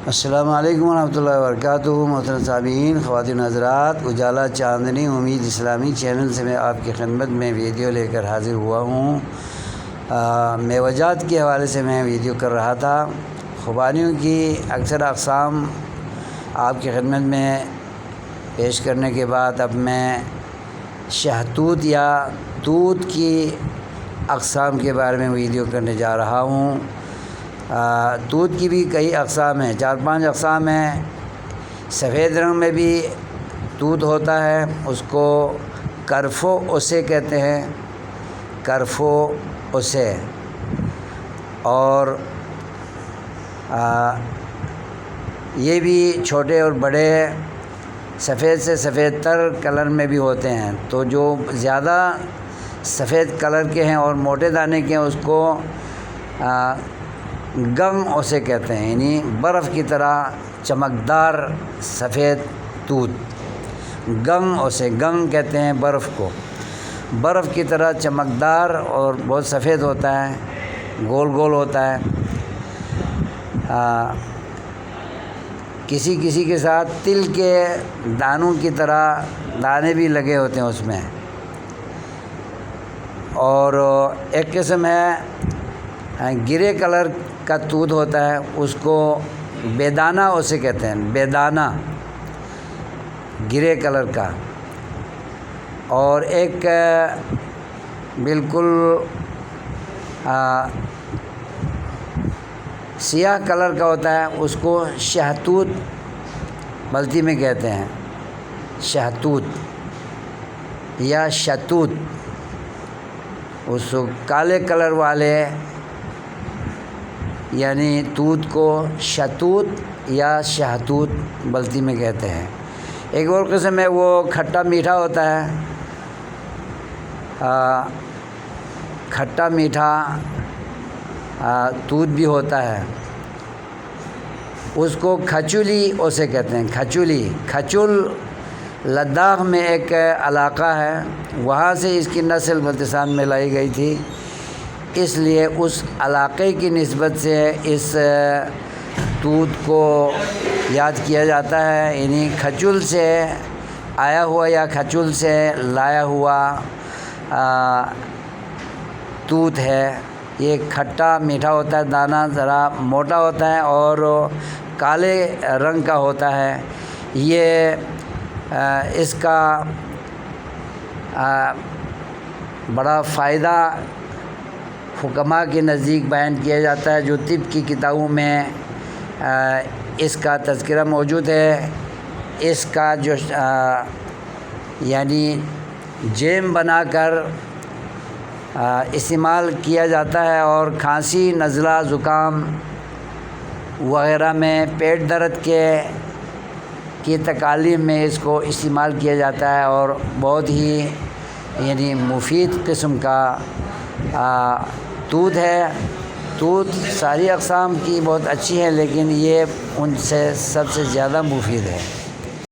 السلام علیکم ورحمۃ اللہ وبرکاتہ۔ محترم سامعین، خواتین حضرات، اجالا چاندنی امید اسلامی چینل سے میں آپ کی خدمت میں ویڈیو لے کر حاضر ہوا ہوں۔ میوجات کے حوالے سے میں ویڈیو کر رہا تھا۔ خوبانیوں کی اکثر اقسام آپ کی خدمت میں پیش کرنے کے بعد اب میں شہتوت یا توت کی اقسام کے بارے میں ویڈیو کرنے جا رہا ہوں۔ توت کی بھی کئی اقسام ہیں، 4-5 اقسام ہیں۔ سفید رنگ میں بھی توت ہوتا ہے، اس کو کرفو اسے کہتے ہیں، کرفو اسے۔ اور یہ بھی چھوٹے اور بڑے سفید سے سفید تر کلر میں بھی ہوتے ہیں۔ تو جو زیادہ سفید کلر کے ہیں اور موٹے دانے کے ہیں اس کو گنگ اسے کہتے ہیں، یعنی برف کی طرح چمکدار سفید توت۔ گنگ اسے، گنگ کہتے ہیں برف کو، برف کی طرح چمکدار اور بہت سفید ہوتا ہے، گول گول ہوتا ہے۔ کسی کسی کے ساتھ تل کے دانوں کی طرح دانے بھی لگے ہوتے ہیں اس میں۔ اور ایک قسم ہے گرے کلر کا توت ہوتا ہے، اس کو بیدانہ اسے کہتے ہیں، بیدانہ، گرے کلر کا۔ اور ایک بالکل سیاہ کلر کا ہوتا ہے، اس کو شہتوت بلتی میں کہتے ہیں، شہتوت یا شتوت۔ اس کالے کلر والے یعنی توت کو شتوت یا شہتوت بلتی میں کہتے ہیں۔ ایک اور قسم ہے وہ کھٹا میٹھا ہوتا ہے، کھٹا میٹھا توت بھی ہوتا ہے، اس کو کھچولی اسے کہتے ہیں، کھچولی۔ کھچول لداخ میں ایک علاقہ ہے، وہاں سے اس کی نسل بلتستان میں لائی گئی تھی، اس لیے اس علاقے کی نسبت سے اس توت کو یاد کیا جاتا ہے، یعنی کھچول سے آیا ہوا یا کھچول سے لایا ہوا توت ہے۔ یہ کھٹا میٹھا ہوتا ہے، دانہ ذرا موٹا ہوتا ہے اور کالے رنگ کا ہوتا ہے۔ یہ اس کا بڑا فائدہ حکماء کے نزدیک بیان کیا جاتا ہے، جو طب کی کتابوں میں اس کا تذکرہ موجود ہے۔ اس کا جو یعنی جیم بنا کر استعمال کیا جاتا ہے، اور کھانسی، نزلہ، زکام وغیرہ میں، پیٹ درد کی تکالیف میں اس کو استعمال کیا جاتا ہے، اور بہت ہی یعنی مفید قسم کا توت ہے۔ توت ساری اقسام کی بہت اچھی ہے، لیکن یہ ان سے سب سے زیادہ مفید ہے۔